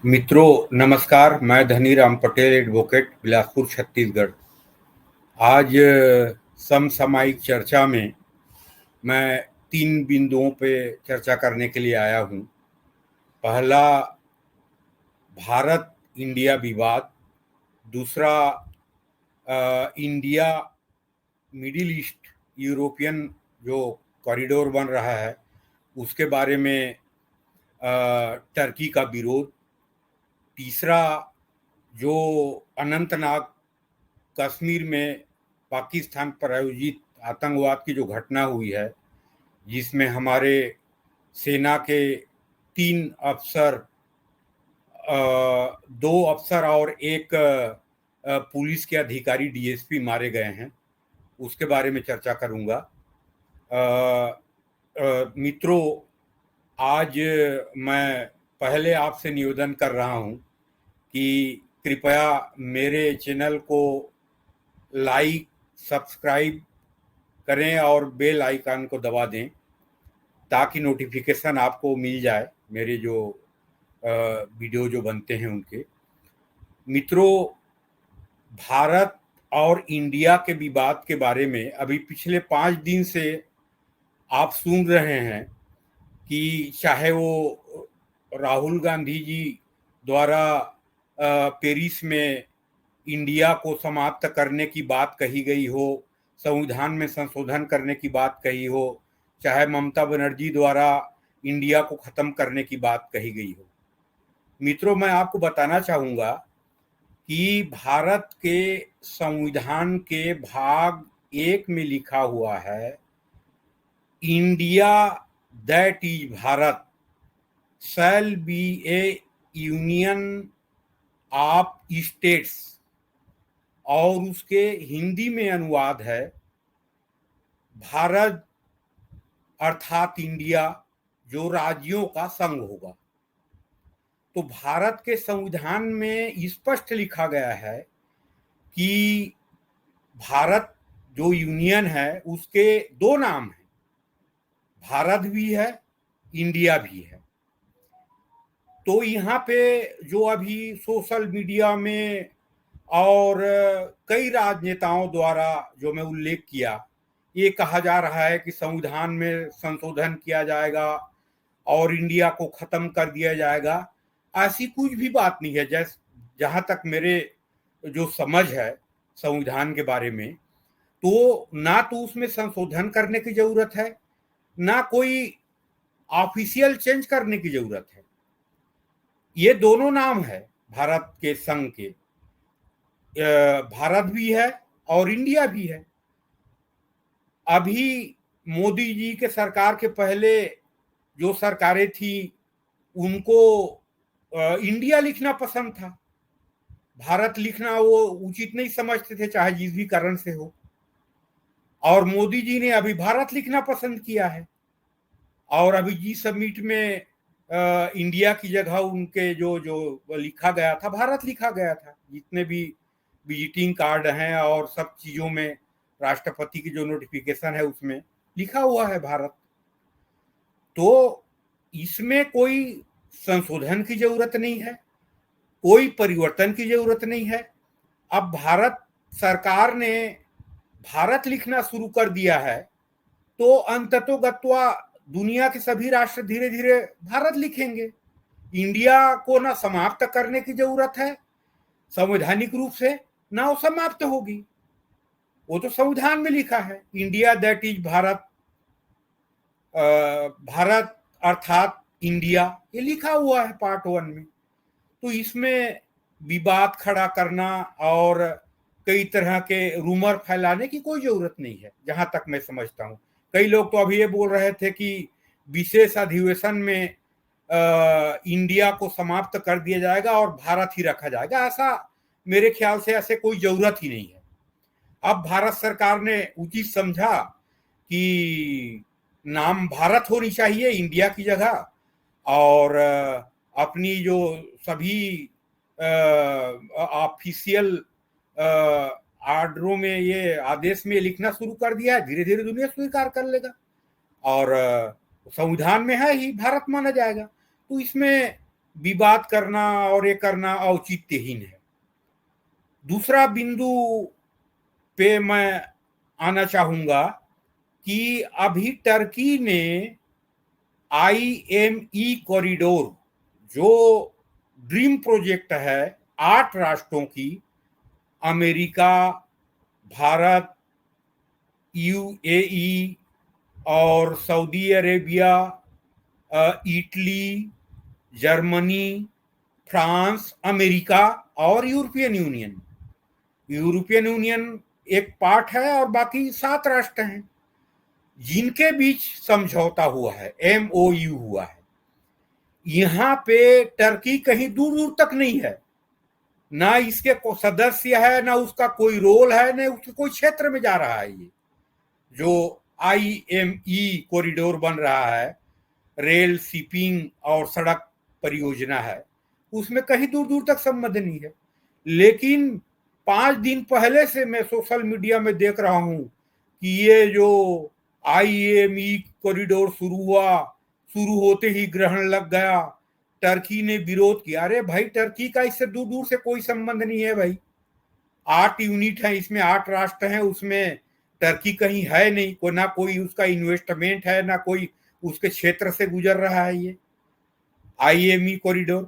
मित्रों नमस्कार। मैं धनीराम पटेल, एडवोकेट, बिलासपुर, छत्तीसगढ़। आज समसामयिक चर्चा में मैं 3 बिंदुओं पे चर्चा करने के लिए आया हूँ। पहला, भारत इंडिया विवाद। दूसरा, इंडिया मिडिल ईस्ट यूरोपियन जो कॉरिडोर बन रहा है उसके बारे में टर्की का विरोध। तीसरा, जो अनंतनाग कश्मीर में पाकिस्तान प्रायोजित आतंकवाद की जो घटना हुई है, जिसमें हमारे सेना के 3 अफसर, 2 अफसर और एक पुलिस के अधिकारी डीएसपी मारे गए हैं, उसके बारे में चर्चा करूंगा। मित्रों, आज मैं पहले आपसे निवेदन कर रहा हूं कि कृपया मेरे चैनल को लाइक, सब्सक्राइब करें और बेल आइकन को दबा दें ताकि नोटिफिकेशन आपको मिल जाए मेरे जो वीडियो जो बनते हैं उनके। मित्रों, भारत और इंडिया के विवाद के बारे में अभी पिछले 5 दिन से आप सुन रहे हैं कि चाहे वो राहुल गांधी जी द्वारा पेरिस में इंडिया को समाप्त करने की बात कही गई हो, संविधान में संशोधन करने की बात कही हो, चाहे ममता बनर्जी द्वारा इंडिया को खत्म करने की बात कही गई हो। मित्रों, मैं आपको बताना चाहूंगा कि भारत के संविधान के भाग 1 में लिखा हुआ है, India that is Bharat shall be A union of states, और उसके हिंदी में अनुवाद है, भारत अर्थात इंडिया जो राज्यों का संघ होगा। तो भारत के संविधान में स्पष्ट लिखा गया है कि भारत जो यूनियन है उसके 2 नाम हैं, भारत भी है, इंडिया भी है। तो यहाँ पे जो अभी सोशल मीडिया में और कई राजनेताओं द्वारा जो मैं उल्लेख किया, ये कहा जा रहा है कि संविधान में संशोधन किया जाएगा और इंडिया को खत्म कर दिया जाएगा। ऐसी कुछ भी बात नहीं है। जहां तक मेरे जो समझ है संविधान के बारे में, तो ना तो उसमें संशोधन करने की जरूरत है, ना कोई ऑफिशियल चेंज करने की जरूरत है। ये दोनों नाम है भारत के संघ के, भारत भी है और इंडिया भी है। अभी मोदी जी के सरकार के पहले जो सरकारें थी उनको इंडिया लिखना पसंद था, भारत लिखना वो उचित नहीं समझते थे, चाहे जिस भी कारण से हो। और मोदी जी ने अभी भारत लिखना पसंद किया है, और अभी जी समिट में इंडिया की जगह उनके जो जो लिखा गया था, भारत लिखा गया था। जितने भी विजिटिंग कार्ड हैं और सब चीजों में राष्ट्रपति की जो नोटिफिकेशन है उसमें लिखा हुआ है भारत। तो इसमें कोई संशोधन की जरूरत नहीं है, कोई परिवर्तन की जरूरत नहीं है। अब भारत सरकार ने भारत लिखना शुरू कर दिया है, तो अंततोगत्वा दुनिया के सभी राष्ट्र धीरे धीरे भारत लिखेंगे। इंडिया को ना समाप्त करने की जरूरत है संवैधानिक रूप से, ना वो समाप्त होगी। वो तो संविधान में लिखा है, India that is Bharat, Bharat अर्थात इंडिया, ये लिखा हुआ है पार्ट 1 में। तो इसमें विवाद खड़ा करना और कई तरह के रूमर फैलाने की कोई जरूरत नहीं है, जहां तक मैं समझता हूं। कई लोग तो अभी ये बोल रहे थे कि विशेष अधिवेशन में इंडिया को समाप्त कर दिया जाएगा और भारत ही रखा जाएगा। ऐसा मेरे ख्याल से ऐसे कोई जरूरत ही नहीं है। अब भारत सरकार ने उचित समझा कि नाम भारत होनी चाहिए इंडिया की जगह, और अपनी जो सभी ऑफिशियल आर्डरों में, ये आदेश में लिखना शुरू कर दिया है। धीरे धीरे दुनिया स्वीकार कर लेगा और संविधान में है ही, भारत माना जाएगा। तो इसमें विवाद करना और ये करना औचित्यहीन है। दूसरा बिंदु पे मैं आना चाहूंगा कि अभी टर्की ने IME कॉरिडोर जो ड्रीम प्रोजेक्ट है 8 राष्ट्रों की, अमेरिका, भारत, UAE और Saudi Arabia, Italy, Germany, France, America और यूरोपियन यूनियन। यूरोपियन यूनियन एक पार्ट है और बाकी 7 राष्ट्र हैं जिनके बीच समझौता हुआ है, MOU हुआ है। यहाँ पे टर्की कहीं दूर दूर तक नहीं है, ना इसके सदस्य है, ना उसका कोई रोल है, ना उसके कोई क्षेत्र में जा रहा है। ये जो IME कॉरिडोर बन रहा है, रेल, शिपिंग और सड़क परियोजना है, उसमें कहीं दूर दूर तक संबंध नहीं है। लेकिन 5 दिन पहले से मैं सोशल मीडिया में देख रहा हूं कि ये जो IME कॉरिडोर शुरू होते ही ग्रहण लग गया, टर्की ने विरोध किया। अरे भाई, टर्की का इससे दूर दूर से कोई संबंध नहीं है भाई। 8 यूनिट है, इसमें 8 राष्ट्र हैं, उसमें टर्की कहीं है नहीं, को ना कोई उसका इन्वेस्टमेंट है, ना कोई उसके क्षेत्र से गुजर रहा है ये IME कॉरिडोर।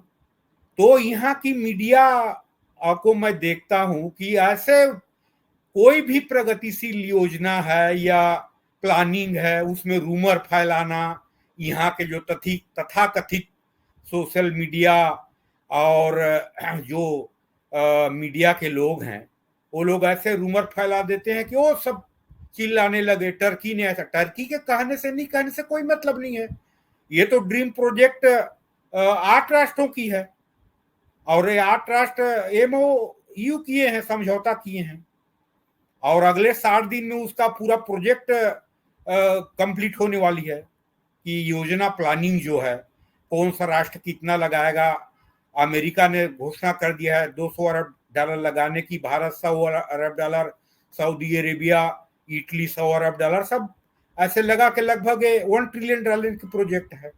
तो यहाँ की मीडिया को मैं देखता हूं कि ऐसे कोई भी प्रगतिशील योजना है या प्लानिंग है, उसमें रूमर फैलाना, यहाँ के जो तथाकथित सोशल मीडिया और जो मीडिया के लोग हैं, वो लोग ऐसे रूमर फैला देते हैं कि वो सब चिल्लाने लगे टर्की ने ऐसा। टर्की के कहने से नहीं, कहने से कोई मतलब नहीं है। ये तो ड्रीम प्रोजेक्ट 8 राष्ट्रों की है और ये 8 राष्ट्र MOU किए हैं, समझौता किए हैं, और अगले 60 दिन में उसका पूरा प्रोजेक्ट कंप्लीट होने वाली है कि योजना प्लानिंग जो है, कौन सा राष्ट्र कितना लगाएगा। अमेरिका ने घोषणा कर दिया है $200 अरब लगाने की, भारत $100 अरब, सऊदी अरेबिया, इटली $100 अरब, सब ऐसे लगा के लगभग $1 ट्रिलियन की प्रोजेक्ट है।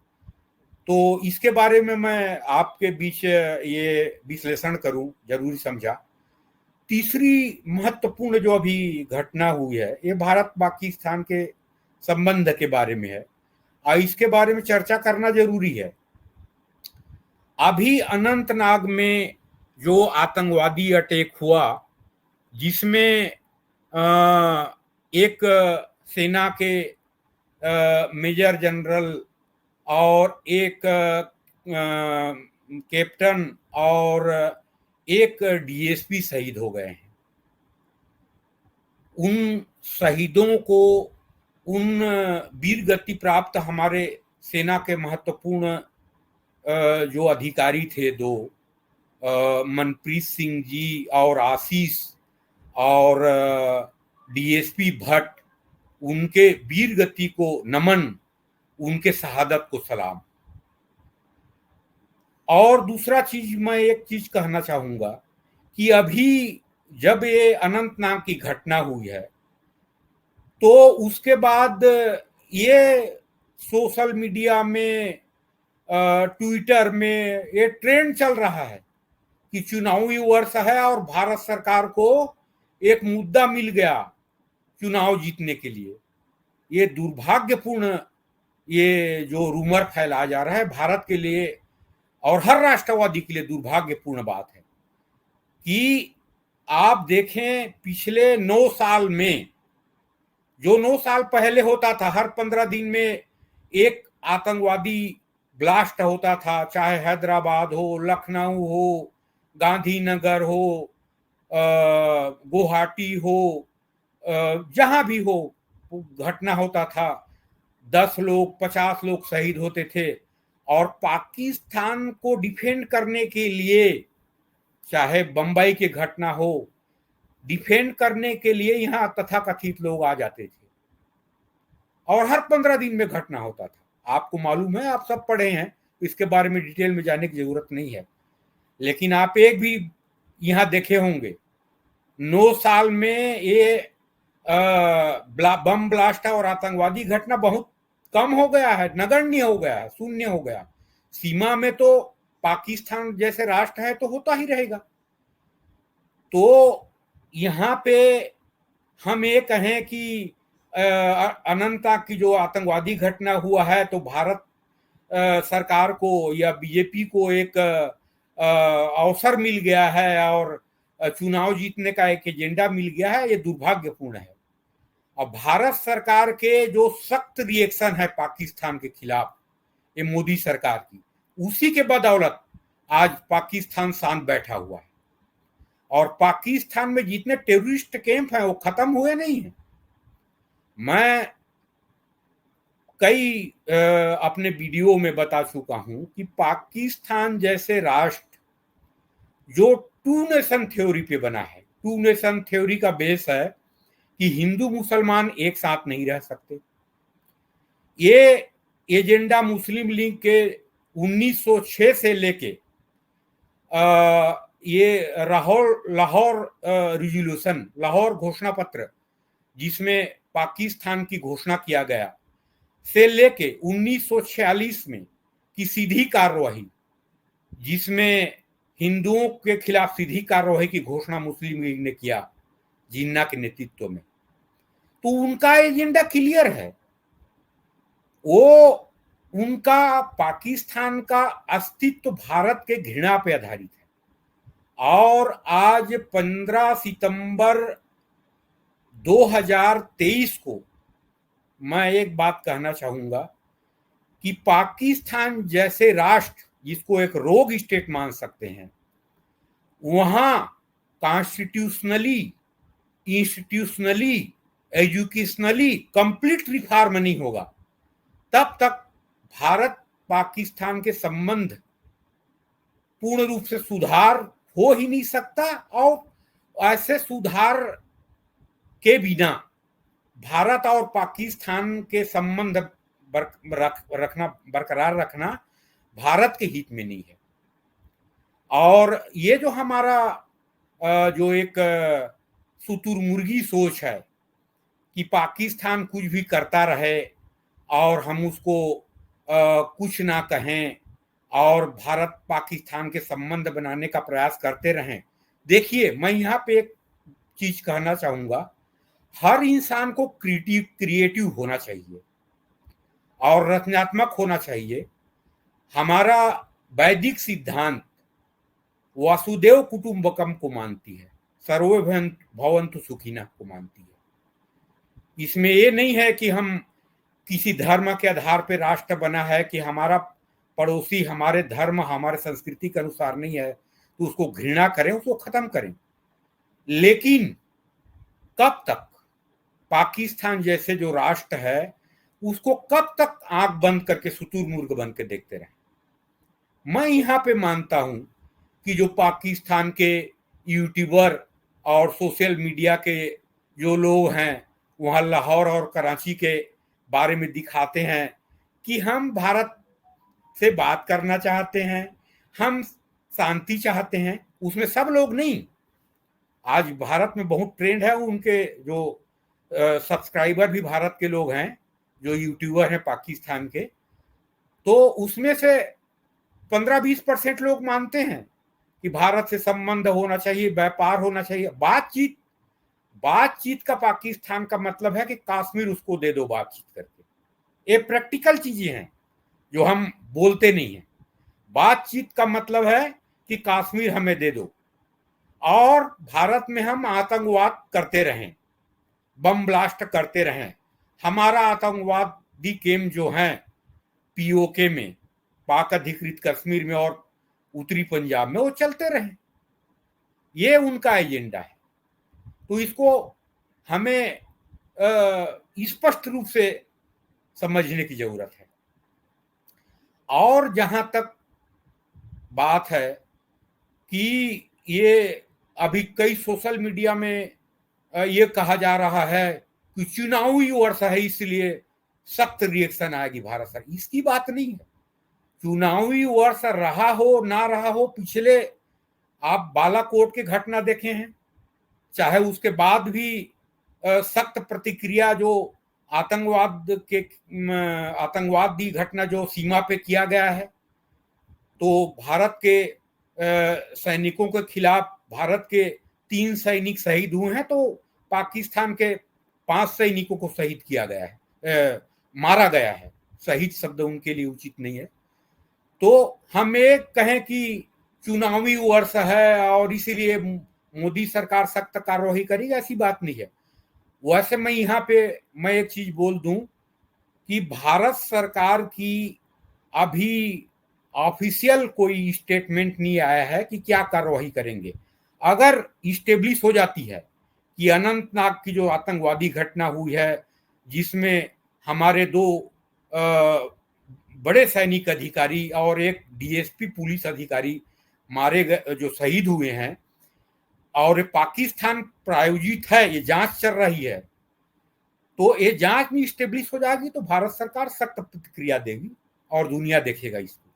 तो इसके बारे में मैं आपके बीच ये विश्लेषण करूं, जरूरी समझा। तीसरी महत्वपूर्ण जो अभी घटना हुई है, ये भारत पाकिस्तान के संबंध के बारे में है और इसके बारे में चर्चा करना जरूरी है। अभी अनंतनाग में जो आतंकवादी अटैक हुआ, जिसमें एक सेना के मेजर जनरल और एक कैप्टन और एक DSP शहीद हो गए हैं। उन शहीदों को, उन वीर गति प्राप्त हमारे सेना के महत्वपूर्ण जो अधिकारी थे, 2 मनप्रीत सिंह जी और आशीष और DSP भट्ट, उनके वीर गति को नमन, उनके शहादत को सलाम। और दूसरा चीज, मैं एक चीज कहना चाहूंगा कि अभी जब ये अनंतनाग की घटना हुई है, तो उसके बाद ये सोशल मीडिया में, ट्विटर में ये ट्रेंड चल रहा है कि चुनावी वर्ष है और भारत सरकार को एक मुद्दा मिल गया चुनाव जीतने के लिए। ये दुर्भाग्यपूर्ण, ये जो रूमर फैलाया जा रहा है, भारत के लिए और हर राष्ट्रवादी के लिए दुर्भाग्यपूर्ण बात है कि आप देखें पिछले 9 साल में, जो 9 साल पहले होता था, हर 15 दिन में एक आतंकवादी ब्लास्ट होता था, चाहे हैदराबाद हो, लखनऊ हो, गांधीनगर हो, गुवाहाटी हो, जहां भी हो घटना होता था। 10 लोग, 50 लोग शहीद होते थे। और पाकिस्तान को डिफेंड करने के लिए, चाहे बंबई की घटना हो, डिफेंड करने के लिए यहाँ तथाकथित लोग आ जाते थे और हर 15 दिन में घटना होता था। आपको मालूम है, आप सब पढ़े हैं, इसके बारे में डिटेल में जाने की जरूरत नहीं है। लेकिन आप एक भी यहाँ देखे होंगे, 9 साल में ये बम ब्लास्ट और आतंकवादी घटना बहुत कम हो गया है, नगण्य हो गया है, शून्य हो गया। सीमा में तो पाकिस्तान जैसे राष्ट्र है तो होता ही रहेगा। तो यहाँ पे हम ये कहें कि अनंतनाग की जो आतंकवादी घटना हुआ है तो भारत सरकार को या बीजेपी को एक अवसर मिल गया है और चुनाव जीतने का एक एजेंडा मिल गया है, ये दुर्भाग्यपूर्ण है। और भारत सरकार के जो सख्त रिएक्शन है पाकिस्तान के खिलाफ, ये मोदी सरकार की, उसी के बदौलत आज पाकिस्तान शांत बैठा हुआ है। और पाकिस्तान में जितने टेररिस्ट कैंप हैं वो खत्म हुए नहीं हैं। मैं कई अपने वीडियो में बता चुका हूं कि पाकिस्तान जैसे राष्ट्र जो टू नेशन थ्योरी पे बना है, टू नेशन थ्योरी का बेस है कि हिंदू मुसलमान एक साथ नहीं रह सकते। ये एजेंडा मुस्लिम लीग के 1906 से लेके ये लाहौर रिजोल्यूशन, लाहौर घोषणा पत्र जिसमें पाकिस्तान की घोषणा किया गया, से लेके 1946 में की सीधी कार्रवाई, जिसमें हिंदुओं के खिलाफ सीधी कार्रवाई की घोषणा मुस्लिम लीग ने किया जिन्ना के नेतृत्व में, तो उनका एजेंडा क्लियर है। वो उनका पाकिस्तान का अस्तित्व भारत के घृणा पे आधारित है। और आज 15 सितंबर 2023 को मैं एक बात कहना चाहूंगा कि पाकिस्तान जैसे राष्ट्र जिसको एक रोग स्टेट मान सकते हैं, वहां constitutionally, institutionally, educationally complete reform नहीं होगा, तब तक भारत पाकिस्तान के संबंध पूर्ण रूप से सुधार हो ही नहीं सकता। और ऐसे सुधार के बिना भारत और पाकिस्तान के संबंध बरकरार रखना भारत के हित में नहीं है। और ये जो हमारा जो एक शुतुरमुर्गी सोच है कि पाकिस्तान कुछ भी करता रहे और हम उसको कुछ ना कहें और भारत पाकिस्तान के संबंध बनाने का प्रयास करते रहें। देखिए, मैं यहाँ पे एक चीज कहना चाहूंगा, हर इंसान को क्रिएटिव होना चाहिए और रचनात्मक होना चाहिए। हमारा वैदिक सिद्धांत वासुदेव कुटुंबकम को मानती है, सर्वे भवन्तु सुखिनः को मानती है। इसमें ये नहीं है कि हम किसी धर्म के आधार पर राष्ट्र बना है कि हमारा पड़ोसी हमारे धर्म, हमारे संस्कृति के अनुसार नहीं है तो उसको घृणा करें, उसको खत्म करें। लेकिन कब तक पाकिस्तान जैसे जो राष्ट्र है उसको कब तक आंख बंद करके शुतुरमुर्ग बन के देखते रहे। मैं यहाँ पे मानता हूं कि जो पाकिस्तान के यूट्यूबर और सोशल मीडिया के जो लोग हैं वहाँ लाहौर और कराची के बारे में दिखाते हैं कि हम भारत से बात करना चाहते हैं, हम शांति चाहते हैं, उसमें सब लोग नहीं। आज भारत में बहुत ट्रेंड है, उनके जो सब्सक्राइबर भी भारत के लोग हैं जो यूट्यूबर हैं पाकिस्तान के, तो उसमें से 15-20% लोग मानते हैं कि भारत से संबंध होना चाहिए, व्यापार होना चाहिए, बातचीत का पाकिस्तान का मतलब है कि कश्मीर उसको दे दो बातचीत करके। ये प्रैक्टिकल चीजें हैं जो हम बोलते नहीं हैं। बातचीत का मतलब है कि कश्मीर हमें दे दो और भारत में हम आतंकवाद करते रहें, बम ब्लास्ट करते रहें, हमारा आतंकवादी कैंप जो हैं पीओके में, पाक अधिकृत कश्मीर में और उत्तरी पंजाब में, वो चलते रहें। ये उनका एजेंडा है। तो इसको हमें स्पष्ट रूप से समझने की जरूरत है। और जहां तक बात है कि ये अभी कई सोशल मीडिया में ये कहा जा रहा है कि चुनावी वर्ष है इसलिए सख्त रिएक्शन आएगी भारत सरकार, इसकी बात नहीं है। चुनावी वर्ष रहा हो ना रहा हो, पिछले आप बालाकोट की घटना देखे हैं, चाहे उसके बाद भी सख्त प्रतिक्रिया जो आतंकवादी घटना जो सीमा पे किया गया है, तो भारत के सैनिकों के खिलाफ भारत के 3 सैनिक शहीद हुए हैं, तो पाकिस्तान के 5 सैनिकों को शहीद किया गया है, मारा गया है। शहीद शब्द उनके लिए उचित नहीं है। तो हम एक कहें कि चुनावी वर्ष है और इसीलिए मोदी सरकार सख्त कार्रवाई करेगी, ऐसी बात नहीं है। वैसे मैं यहाँ पे मैं एक चीज बोल दूं कि भारत सरकार की अभी ऑफिशियल कोई स्टेटमेंट नहीं आया है कि क्या कार्रवाई करेंगे। अगर इस्टेब्लिश हो जाती है कि अनंतनाग की जो आतंकवादी घटना हुई है, जिसमें हमारे 2 बड़े सैनिक अधिकारी और एक डीएसपी पुलिस अधिकारी मारे गए, जो शहीद हुए हैं, और पाकिस्तान प्रायोजित है, ये जांच चल रही है, तो ये जांच में स्टेब्लिश हो जाएगी तो भारत सरकार सख्त प्रतिक्रिया देगी और दुनिया देखेगा इसको।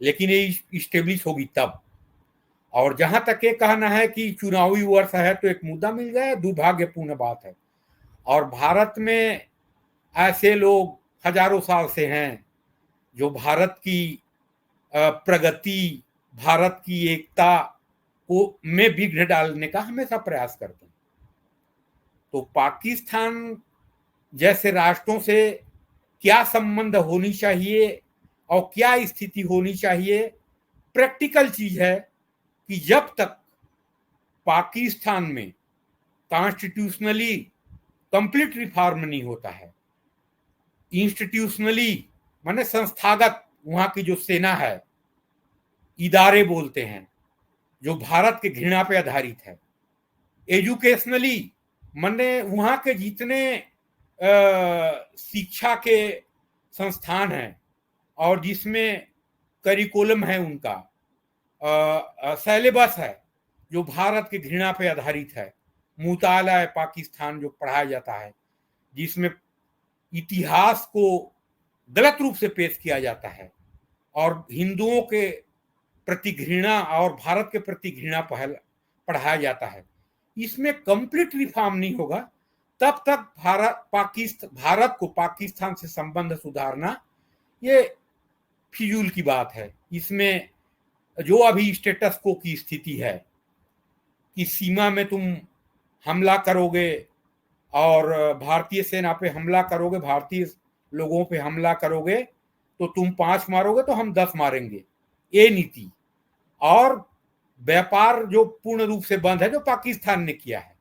लेकिन ये स्टेब्लिश होगी तब। और जहां तक ये कहना है कि चुनावी वर्ष है तो एक मुद्दा मिल गया, दुर्भाग्यपूर्ण बात है। और भारत में ऐसे लोग हजारों साल से हैं जो भारत की प्रगति, भारत की एकता को में विघ्न डालने का हमेशा प्रयास करते हैं। तो पाकिस्तान जैसे राष्ट्रों से क्या संबंध होनी चाहिए और क्या स्थिति होनी चाहिए, प्रैक्टिकल चीज है कि जब तक पाकिस्तान में कॉन्स्टिट्यूशनली कंप्लीट रिफॉर्म नहीं होता है, इंस्टीट्यूशनली माने संस्थागत वहां की जो सेना है, इदारे बोलते हैं, जो भारत के घृणा पे आधारित है, एजुकेशनली माने वहां के जितने शिक्षा के संस्थान हैं और जिसमें करिकुलम है, उनका सिलेबस है जो भारत के घृणा पे आधारित है, मुताला है पाकिस्तान जो पढ़ाया जाता है, जिसमें इतिहास को गलत रूप से पेश किया जाता है और हिंदुओं के प्रति घृणा और भारत के प्रति घृणा पढ़ाया जाता है, इसमें कंप्लीट रिफॉर्म नहीं होगा तब तक भारत को पाकिस्तान से संबंध सुधारना ये फिजूल की बात है। इसमें जो अभी स्टेटस को की स्थिति है कि सीमा में तुम हमला करोगे और भारतीय सेना पे हमला करोगे, भारतीय लोगों पे हमला करोगे तो तुम 5 मारोगे तो हम 10 मारेंगे, ये नीति, और व्यापार जो पूर्ण रूप से बंद है जो पाकिस्तान ने किया है,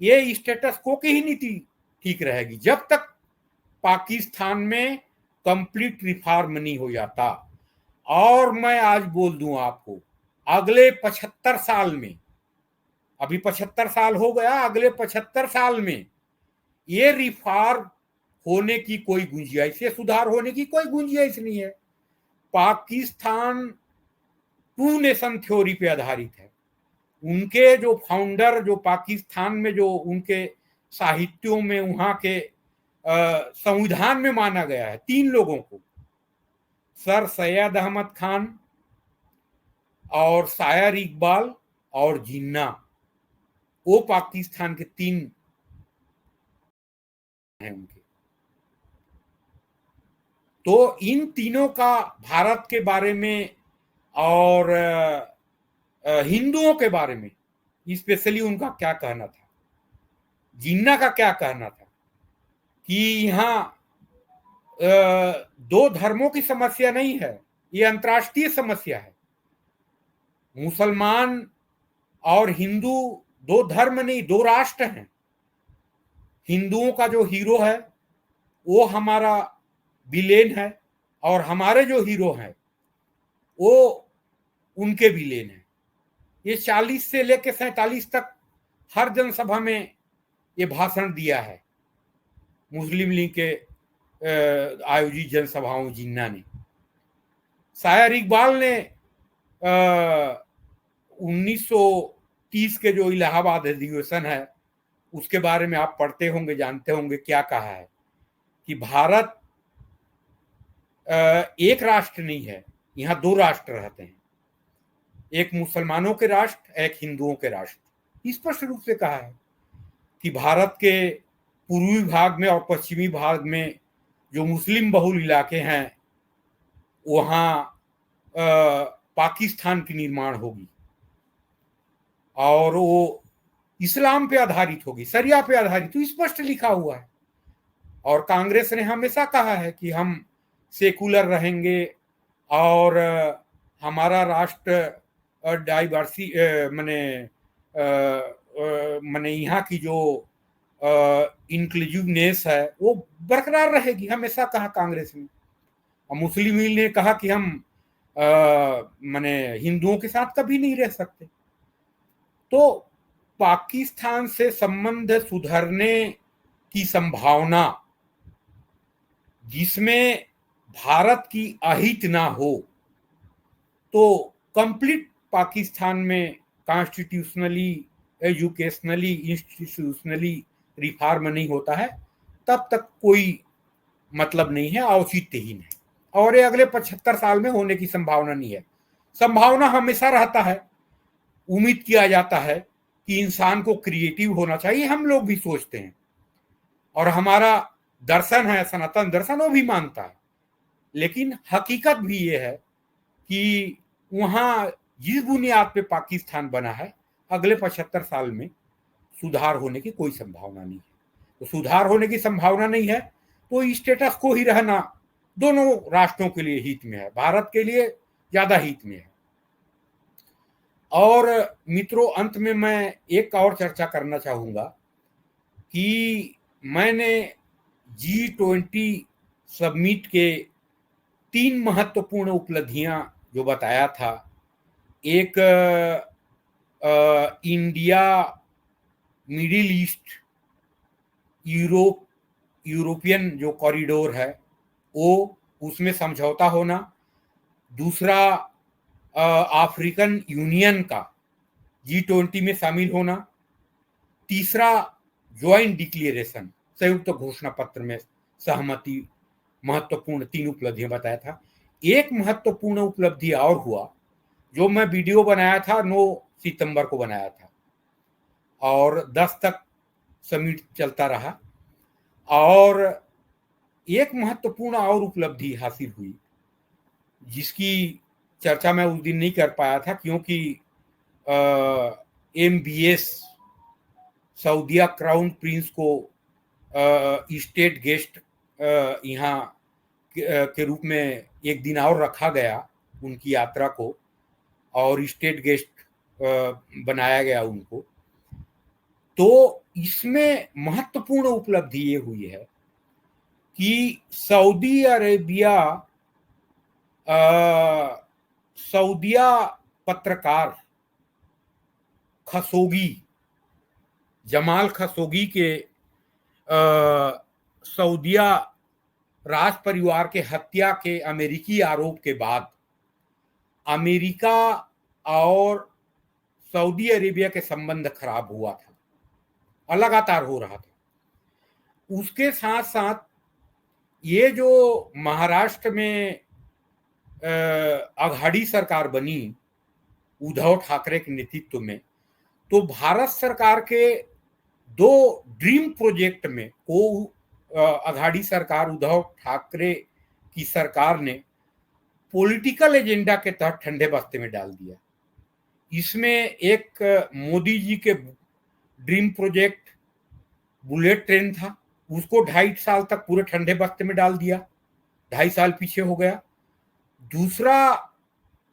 ये स्टेटस को की ही नीति ठीक रहेगी जब तक पाकिस्तान में कंप्लीट रिफॉर्म नहीं हो जाता। और मैं आज बोल दूं आपको, अगले 75 साल में, अभी 75 साल हो गया, अगले 75 साल में ये रिफॉर्म होने की कोई गुंजाइश, ये सुधार होने की कोई गुंजाइश नहीं है। पाकिस्तान 2 नेशन थ्योरी पे आधारित है। उनके जो फाउंडर, जो पाकिस्तान में जो उनके साहित्यों में, वहां के संविधान में माना गया है 3 लोगों को, सर सैयद अहमद खान और शायर इकबाल और जिन्ना, वो पाकिस्तान के 3 हैं उनके। तो इन तीनों का भारत के बारे में और हिंदुओं के बारे में स्पेशली उनका क्या कहना था, जिन्ना का क्या कहना था कि यहाँ 2 धर्मों की समस्या नहीं है, ये अंतर्राष्ट्रीय समस्या है। मुसलमान और हिंदू 2 धर्म नहीं, 2 राष्ट्र हैं। हिंदुओं का जो हीरो है वो हमारा विलेन है और हमारे जो हीरो हैं वो उनके विलेन है। ये 40 से लेकर 47 तक हर जनसभा में ये भाषण दिया है मुस्लिम लीग के आयोजित जनसभाओं जिन्ना ने। शायर इकबाल ने 1930 के जो इलाहाबाद अधिवेशन है उसके बारे में आप पढ़ते होंगे, जानते होंगे क्या कहा है कि भारत एक राष्ट्र नहीं है, यहाँ 2 राष्ट्र रहते हैं, एक मुसलमानों के राष्ट्र, एक हिंदुओं के राष्ट्र। स्पष्ट रूप से कहा है कि भारत के पूर्वी भाग में और पश्चिमी भाग में जो मुस्लिम बहुल इलाके हैं वहाँ पाकिस्तान की निर्माण होगी और वो इस्लाम पे आधारित होगी, शरिया पे आधारित, तो स्पष्ट लिखा हुआ है। और कांग्रेस ने हमेशा कहा है कि हम सेकुलर रहेंगे और हमारा राष्ट्र डाइवर्सी मने यहाँ की जो इंक्लूसिवनेस है वो बरकरार रहेगी, हमेशा कहा कांग्रेस ने। और मुस्लिम लीग ने कहा कि हम मने हिंदुओं के साथ कभी नहीं रह सकते। तो पाकिस्तान से संबंध सुधरने की संभावना जिसमें भारत की अहित ना हो, तो कंप्लीट पाकिस्तान में कॉन्स्टिट्यूशनली, एजुकेशनली, इंस्टीट्यूशनली रिफॉर्म नहीं होता है, तब तक कोई मतलब नहीं है, औचित्यहीन है। और ये अगले 75 साल में होने की संभावना नहीं है। संभावना हमेशा रहता है, उम्मीद किया जाता है कि इंसान को क्रिएटिव होना चाहिए, हम लोग भी सोचते हैं और हमारा दर्शन है, सनातन दर्शन, वो भी मानता है। लेकिन हकीकत भी ये है कि वहां जिस बुनियाद पे पाकिस्तान बना है, अगले 75 साल में सुधार होने की कोई संभावना नहीं है। तो सुधार होने की संभावना नहीं है तो स्टेटस को ही रहना दोनों राष्ट्रों के लिए हित में है, भारत के लिए ज्यादा हित में है। और मित्रों, अंत में मैं एक और चर्चा करना चाहूंगा कि मैंने G20 समिट के 3 महत्वपूर्ण उपलब्धियां जो बताया था, एक इंडिया मिडिल ईस्ट यूरोपियन जो कॉरिडोर है वो, उसमें समझौता होना, दूसरा अफ्रीकन यूनियन का G20 में शामिल होना, तीसरा ज्वाइंट डिक्लेरेशन, संयुक्त घोषणा पत्र में सहमति, महत्वपूर्ण 3 उपलब्धियां बताया था। एक महत्वपूर्ण उपलब्धि और हुआ, जो मैं वीडियो बनाया था, 9 सितंबर को बनाया था और 10 तक समिट चलता रहा। और एक महत्वपूर्ण और उपलब्धि हासिल हुई जिसकी चर्चा मैं उस दिन नहीं कर पाया था, क्योंकि MBS सऊदिया क्राउन प्रिंस को स्टेट गेस्ट यहाँ के रूप में एक दिन और रखा गया उनकी यात्रा को, और स्टेट गेस्ट बनाया गया उनको। तो इसमें महत्वपूर्ण उपलब्धि ये हुई है कि सऊदी अरेबिया सऊदिया पत्रकार खशोगी, जमाल खशोगी के सऊदिया राज परिवार के हत्या के अमेरिकी आरोप के बाद अमेरिका और सऊदी अरेबिया के संबंध खराब हुआ था, लगातार हो रहा था। उसके साथ साथ ये जो महाराष्ट्र में अघाड़ी सरकार बनी उद्धव ठाकरे के नेतृत्व में, तो भारत सरकार के 2 ड्रीम प्रोजेक्ट में को अघाड़ी सरकार, उद्धव ठाकरे की सरकार ने पॉलिटिकल एजेंडा के तहत ठंडे बस्ते में डाल दिया। इसमें एक मोदी जी के ड्रीम प्रोजेक्ट बुलेट ट्रेन था, उसको 2.5 साल तक पूरे ठंडे बस्ते में डाल दिया, 2.5 साल पीछे हो गया। दूसरा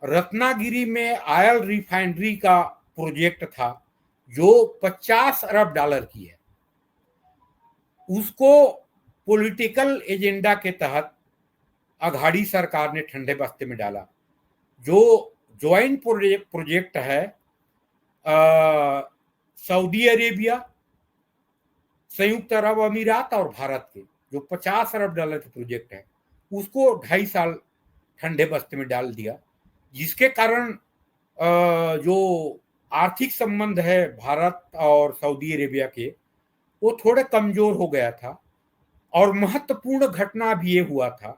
रत्नागिरी में ऑयल रिफाइनरी का प्रोजेक्ट था जो 50 अरब डॉलर की है, उसको पॉलिटिकल एजेंडा के तहत अघाड़ी सरकार ने ठंडे बस्ते में डाला। जो ज्वाइंट प्रोजेक्ट है सऊदी अरेबिया, संयुक्त अरब अमीरात और भारत के, जो 50 अरब डॉलर के प्रोजेक्ट है, उसको 2.5 साल ठंडे बस्ते में डाल दिया, जिसके कारण जो आर्थिक संबंध है भारत और सऊदी अरेबिया के, वो थोड़े कमजोर हो गया था। और महत्वपूर्ण घटना भी ये हुआ था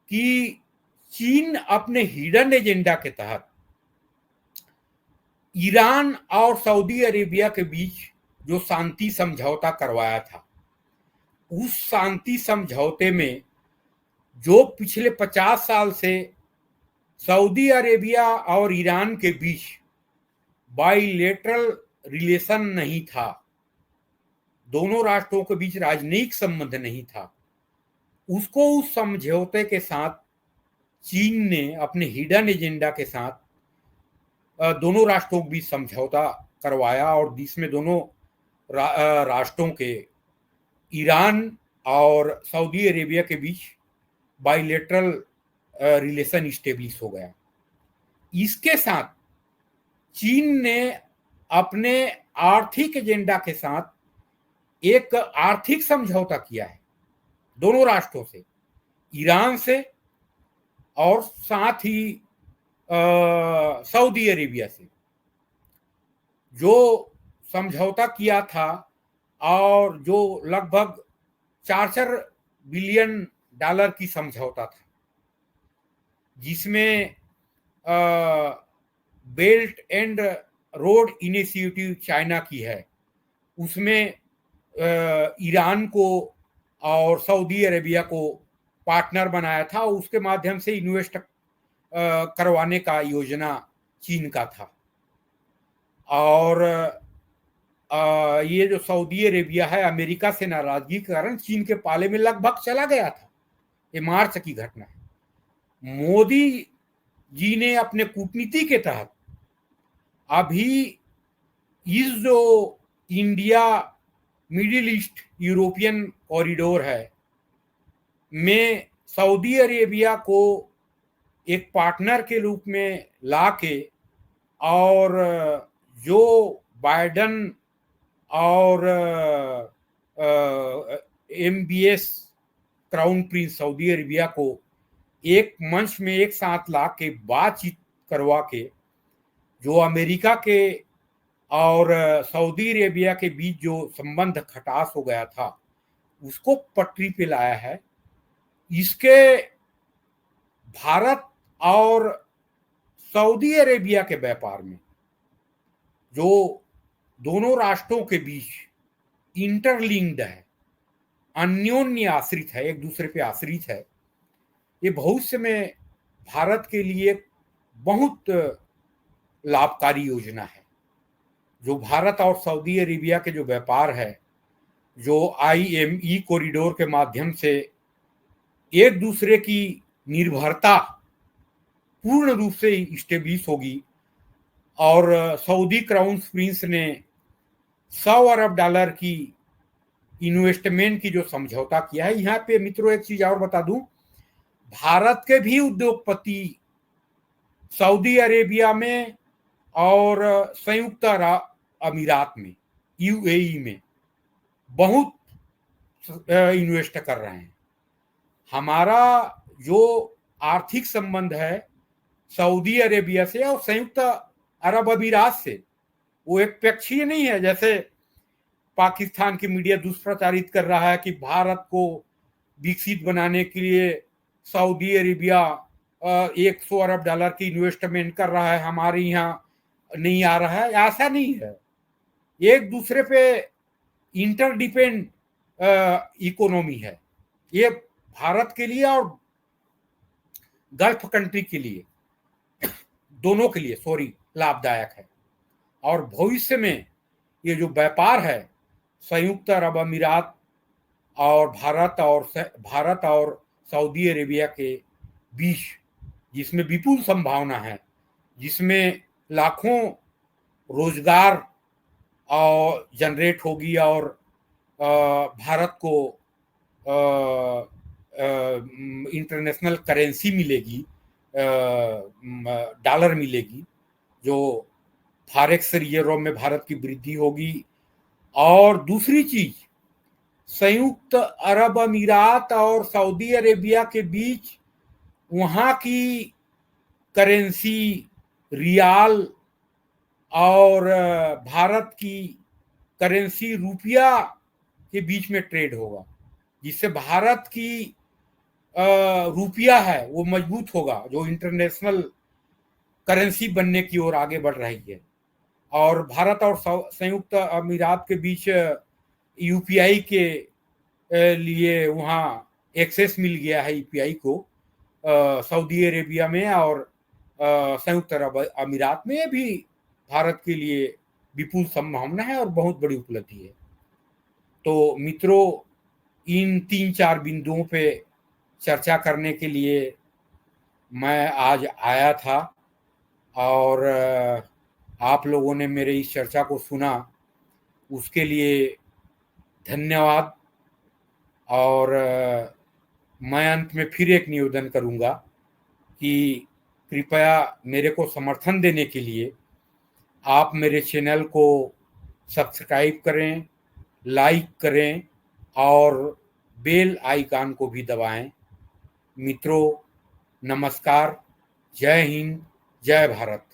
कि चीन अपने हिडन एजेंडा के तहत ईरान और सऊदी अरेबिया के बीच जो शांति समझौता करवाया था, उस शांति समझौते में जो पिछले 50 साल से सऊदी अरेबिया और ईरान के बीच बाइलेटरल रिलेशन नहीं था, दोनों राष्ट्रों के बीच राजनयिक संबंध नहीं था। उसको उस समझौते के साथ चीन ने अपने हिडन एजेंडा के साथ दोनों राष्ट्रों के बीच समझौता करवाया और जिसमें दोनों राष्ट्रों के ईरान और सऊदी अरेबिया के बीच बाइलेटरल रिलेशन इस्टेब्लिश हो गया। इसके साथ चीन ने अपने आर्थिक एजेंडा के साथ एक आर्थिक समझौता किया है दोनों राष्ट्रों से, ईरान से और साथ ही सऊदी अरेबिया से। जो समझौता किया था और जो लगभग 4 बिलियन डॉलर की समझौता था, जिसमें belt and road initiative China की है, उसमें ईरान को और सऊदी अरेबिया को पार्टनर बनाया था। उसके माध्यम से इन्वेस्ट करवाने का योजना चीन का था। और ये जो सऊदी अरेबिया है, अमेरिका से नाराजगी के कारण चीन के पाले में लगभग चला गया था। ये मार्च की घटना है। मोदी जी ने अपने कूटनीति के तहत अभी इस जो India middle east European corridor है में सऊदी अरेबिया को एक पार्टनर के रूप में लाके और जो बाइडन और MBS crown Prince Saudi Arabia को एक मंच में एक साथ ला के बातचीत करवा के जो अमेरिका के और सऊदी अरेबिया के बीच जो संबंध खटास हो गया था उसको पटरी पे लाया है। इसके भारत और सऊदी अरेबिया के व्यापार में जो दोनों राष्ट्रों के बीच इंटरलिंक्ड है, अन्योन्य आश्रित है, एक दूसरे पे आश्रित है, ये भविष्य में भारत के लिए बहुत लाभकारी योजना है। जो भारत और सऊदी अरेबिया के जो व्यापार है, जो IME कॉरिडोर के माध्यम से एक दूसरे की निर्भरता पूर्ण रूप से इस्टेब्लिश होगी और सऊदी क्राउन प्रिंस ने 100 अरब डॉलर की इन्वेस्टमेंट की जो समझौता किया है। यहाँ पे मित्रों एक चीज और बता दूं, भारत के भी उद्योगपति सऊदी अरेबिया में और संयुक्त अमीरात में UAE में बहुत इन्वेस्ट कर रहे हैं। हमारा जो आर्थिक संबंध है सऊदी अरेबिया से और संयुक्त अरब अमीरात से, वो एक पक्षीय नहीं है जैसे पाकिस्तान की मीडिया दुष्प्रचारित कर रहा है कि भारत को विकसित बनाने के लिए सऊदी अरेबिया 100 अरब डॉलर की इन्वेस्टमेंट कर रहा है, हमारे यहाँ नहीं आ रहा है। ऐसा नहीं है, एक दूसरे पे इंटरडिपेंड इकोनॉमी है। ये भारत के लिए और गल्फ कंट्री के लिए, दोनों के लिए लाभदायक है। और भविष्य में ये जो व्यापार है संयुक्त अरब अमीरात और भारत और सऊदी अरेबिया के बीच, जिसमें विपुल संभावना है, जिसमें लाखों रोजगार और जनरेट होगी और भारत को इंटरनेशनल करेंसी मिलेगी, डॉलर मिलेगी, जो फॉरेक्स रिजर्व में भारत की वृद्धि होगी। और दूसरी चीज, संयुक्त अरब अमीरात और सऊदी अरेबिया के बीच वहां की करेंसी रियाल और भारत की करेंसी रुपया के बीच में ट्रेड होगा, जिससे भारत की रुपया है वो मजबूत होगा, जो इंटरनेशनल करेंसी बनने की ओर आगे बढ़ रही है। और भारत और संयुक्त अमीरात के बीच UPI के लिए वहाँ एक्सेस मिल गया है UPI को सऊदी अरेबिया में और संयुक्त अरब अमीरात में भी भारत के लिए विपुल संभावना है और बहुत बड़ी उपलब्धि है। तो मित्रों, इन 3-4 बिंदुओं पे चर्चा करने के लिए मैं आज आया था और आप लोगों ने मेरे इस चर्चा को सुना, उसके लिए धन्यवाद। और मैं अंत में फिर एक निवेदन करूंगा कि कृपया मेरे को समर्थन देने के लिए आप मेरे चैनल को सब्सक्राइब करें, लाइक करें और बेल आइकन को भी दबाएं। मित्रों, नमस्कार, जय हिंद, जय भारत।